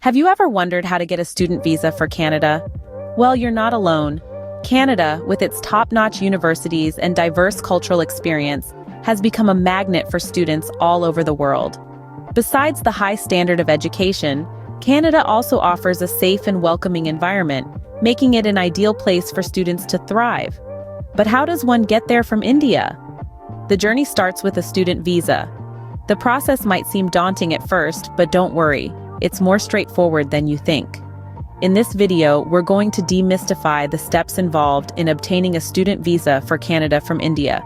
Have you ever wondered how to get a student visa for Canada? Well, you're not alone. Canada, with its top-notch universities and diverse cultural experience, has become a magnet for students all over the world. Besides the high standard of education, Canada also offers a safe and welcoming environment, making it an ideal place for students to thrive. But how does one get there from India? The journey starts with a student visa. The process might seem daunting at first, but don't worry, it's more straightforward than you think. In this video, we're going to demystify the steps involved in obtaining a student visa for Canada from India.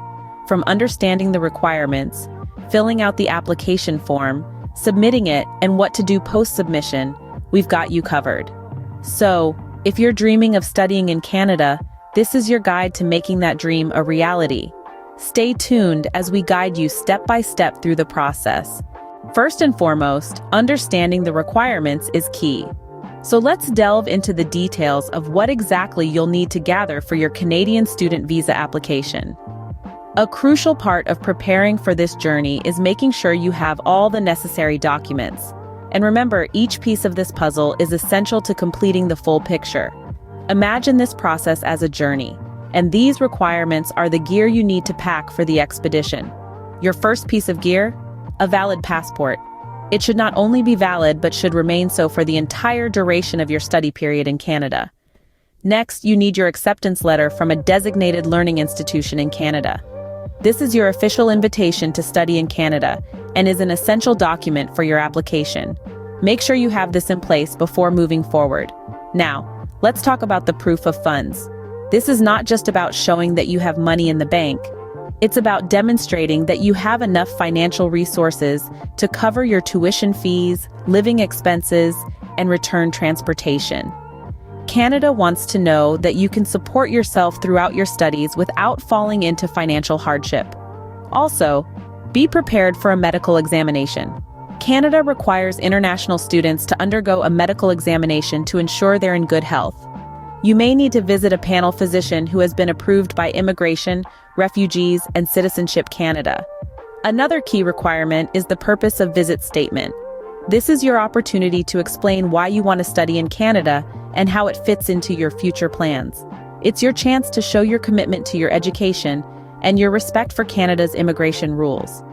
From understanding the requirements, filling out the application form, submitting it, and what to do post-submission, we've got you covered. So, if you're dreaming of studying in Canada, this is your guide to making that dream a reality. Stay tuned as we guide you step by step through the process. First and foremost, understanding the requirements is key. So let's delve into the details of what exactly you'll need to gather for your Canadian student visa application. A crucial part of preparing for this journey is making sure you have all the necessary documents. And remember, each piece of this puzzle is essential to completing the full picture. Imagine this process as a journey, and these requirements are the gear you need to pack for the expedition. Your first piece of gear? A valid passport. It should not only be valid, but should remain so for the entire duration of your study period in Canada. Next, you need your acceptance letter from a designated learning institution in Canada. This is your official invitation to study in Canada and is an essential document for your application. Make sure you have this in place before moving forward. Now, let's talk about the proof of funds. This is not just about showing that you have money in the bank. It's about demonstrating that you have enough financial resources to cover your tuition fees, living expenses, and return transportation. Canada wants to know that you can support yourself throughout your studies without falling into financial hardship. Also, be prepared for a medical examination. Canada requires international students to undergo a medical examination to ensure they're in good health. You may need to visit a panel physician who has been approved by Immigration, Refugees, and Citizenship Canada. Another key requirement is the purpose of visit statement. This is your opportunity to explain why you want to study in Canada and how it fits into your future plans. It's your chance to show your commitment to your education and your respect for Canada's immigration rules.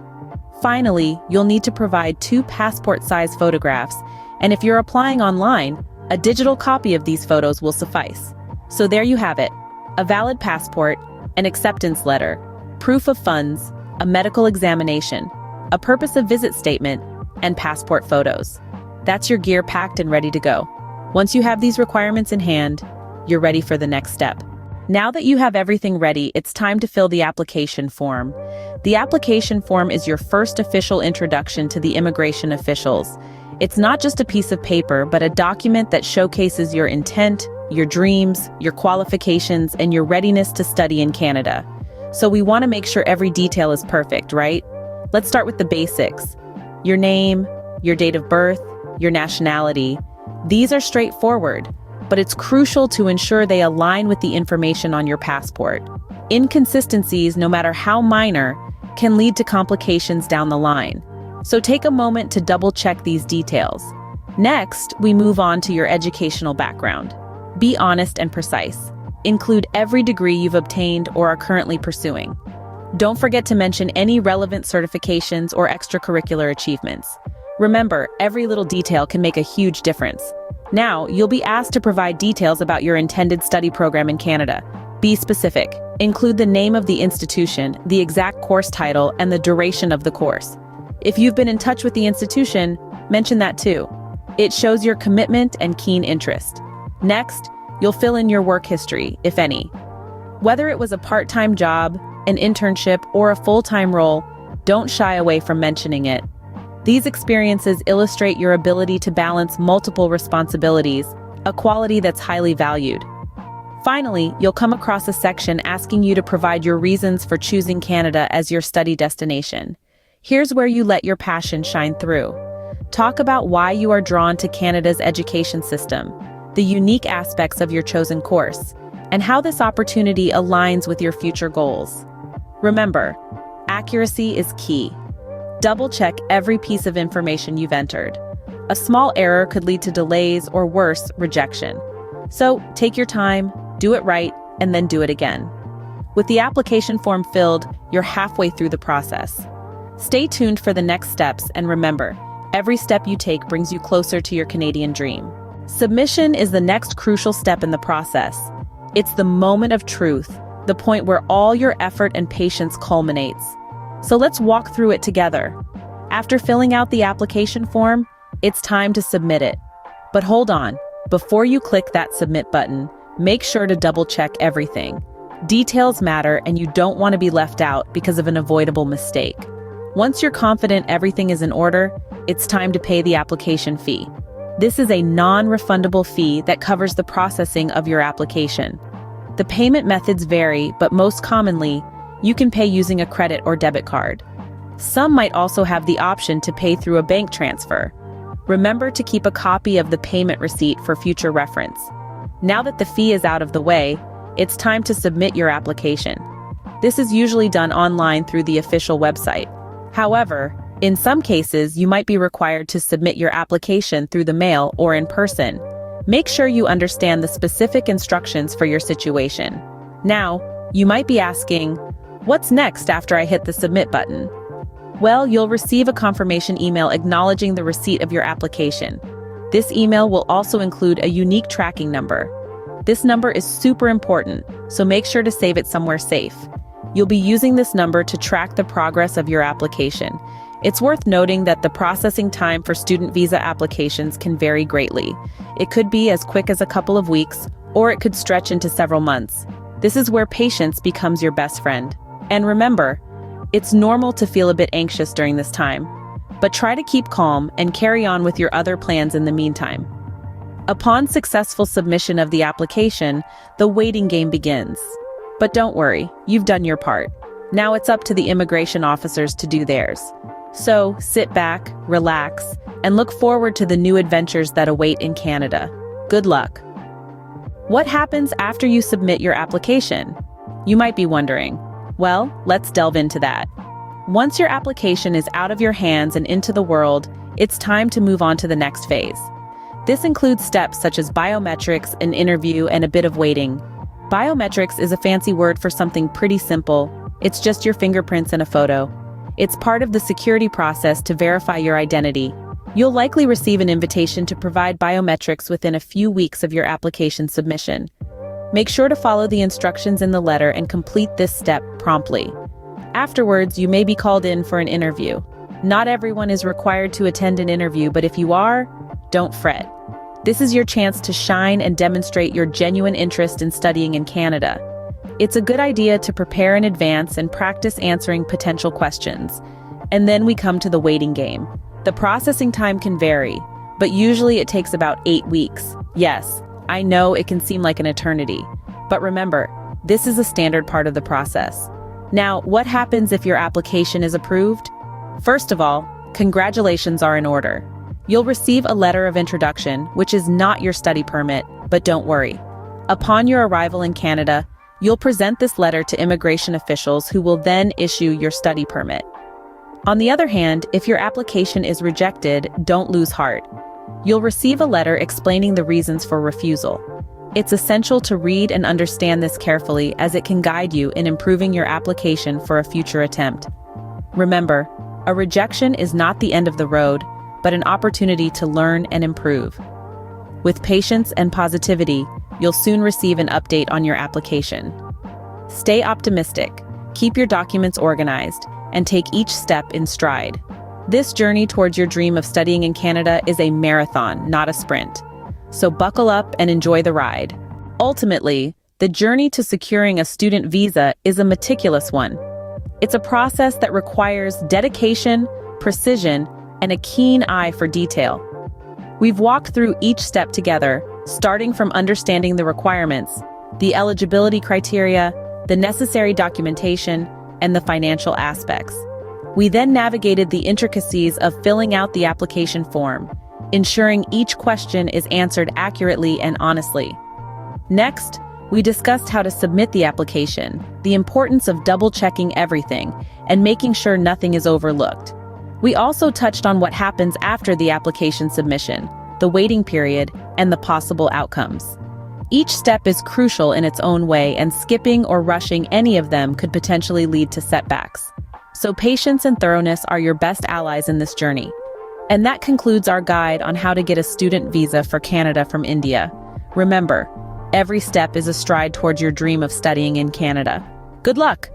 Finally, you'll need to provide 2 passport-size photographs, and if you're applying online, a digital copy of these photos will suffice. So there you have it, a valid passport, an acceptance letter, proof of funds, a medical examination, a purpose of visit statement, and passport photos. That's your gear packed and ready to go. Once you have these requirements in hand, you're ready for the next step. Now that you have everything ready, it's time to fill the application form. The application form is your first official introduction to the immigration officials. It's not just a piece of paper, but a document that showcases your intent, your dreams, your qualifications, and your readiness to study in Canada. So we want to make sure every detail is perfect, right? Let's start with the basics. Your name, your date of birth, your nationality. These are straightforward, but it's crucial to ensure they align with the information on your passport. Inconsistencies, no matter how minor, can lead to complications down the line. So take a moment to double-check these details. Next, we move on to your educational background. Be honest and precise. Include every degree you've obtained or are currently pursuing. Don't forget to mention any relevant certifications or extracurricular achievements. Remember, every little detail can make a huge difference. Now, you'll be asked to provide details about your intended study program in Canada. Be specific. Include the name of the institution, the exact course title, and the duration of the course. If you've been in touch with the institution, mention that too. It shows your commitment and keen interest. Next, you'll fill in your work history, if any. Whether it was a part-time job, an internship, or a full-time role, don't shy away from mentioning it. These experiences illustrate your ability to balance multiple responsibilities, a quality that's highly valued. Finally, you'll come across a section asking you to provide your reasons for choosing Canada as your study destination. Here's where you let your passion shine through. Talk about why you are drawn to Canada's education system, the unique aspects of your chosen course, and how this opportunity aligns with your future goals. Remember, accuracy is key. Double-check every piece of information you've entered. A small error could lead to delays or worse, rejection. So take your time, do it right, and then do it again. With the application form filled, you're halfway through the process. Stay tuned for the next steps, and remember, every step you take brings you closer to your Canadian dream. Submission is the next crucial step in the process. It's the moment of truth, the point where all your effort and patience culminates. So let's walk through it together. After filling out the application form, it's time to submit it. But hold on, before you click that submit button, make sure to double-check everything. Details matter, and you don't want to be left out because of an avoidable mistake. Once you're confident everything is in order, it's time to pay the application fee. This is a non-refundable fee that covers the processing of your application. The payment methods vary, but most commonly, you can pay using a credit or debit card. Some might also have the option to pay through a bank transfer. Remember to keep a copy of the payment receipt for future reference. Now that the fee is out of the way, it's time to submit your application. This is usually done online through the official website. However, in some cases, you might be required to submit your application through the mail or in person. Make sure you understand the specific instructions for your situation. Now, you might be asking, what's next after I hit the submit button? Well, you'll receive a confirmation email acknowledging the receipt of your application. This email will also include a unique tracking number. This number is super important, so make sure to save it somewhere safe. You'll be using this number to track the progress of your application. It's worth noting that the processing time for student visa applications can vary greatly. It could be as quick as a couple of weeks, or it could stretch into several months. This is where patience becomes your best friend. And remember, it's normal to feel a bit anxious during this time, but try to keep calm and carry on with your other plans in the meantime. Upon successful submission of the application, the waiting game begins. But don't worry, you've done your part. Now it's up to the immigration officers to do theirs. So sit back, relax, and look forward to the new adventures that await in Canada. Good luck. What happens after you submit your application? You might be wondering. Well, let's delve into that. Once your application is out of your hands and into the world, it's time to move on to the next phase. This includes steps such as biometrics, an interview, and a bit of waiting. Biometrics is a fancy word for something pretty simple. It's just your fingerprints and a photo. It's part of the security process to verify your identity. You'll likely receive an invitation to provide biometrics within a few weeks of your application submission. Make sure to follow the instructions in the letter and complete this step promptly. Afterwards, you may be called in for an interview. Not everyone is required to attend an interview, but if you are, don't fret. This is your chance to shine and demonstrate your genuine interest in studying in Canada. It's a good idea to prepare in advance and practice answering potential questions. And then we come to the waiting game. The processing time can vary, but usually it takes about 8 weeks. Yes, I know it can seem like an eternity, but remember, this is a standard part of the process. Now, what happens if your application is approved? First of all, congratulations are in order. You'll receive a letter of introduction, which is not your study permit, but don't worry. Upon your arrival in Canada, you'll present this letter to immigration officials who will then issue your study permit. On the other hand, if your application is rejected, don't lose heart. You'll receive a letter explaining the reasons for refusal. It's essential to read and understand this carefully as it can guide you in improving your application for a future attempt. Remember, a rejection is not the end of the road, but an opportunity to learn and improve. With patience and positivity, you'll soon receive an update on your application. Stay optimistic, keep your documents organized, and take each step in stride. This journey towards your dream of studying in Canada is a marathon, not a sprint. So buckle up and enjoy the ride. Ultimately, the journey to securing a student visa is a meticulous one. It's a process that requires dedication, precision, and a keen eye for detail. We've walked through each step together, starting from understanding the requirements, the eligibility criteria, the necessary documentation, and the financial aspects. We then navigated the intricacies of filling out the application form, ensuring each question is answered accurately and honestly. Next, we discussed how to submit the application, the importance of double-checking everything, and making sure nothing is overlooked. We also touched on what happens after the application submission, the waiting period, and the possible outcomes. Each step is crucial in its own way, and skipping or rushing any of them could potentially lead to setbacks. So patience and thoroughness are your best allies in this journey. And that concludes our guide on how to get a student visa for Canada from India. Remember, every step is a stride towards your dream of studying in Canada. Good luck!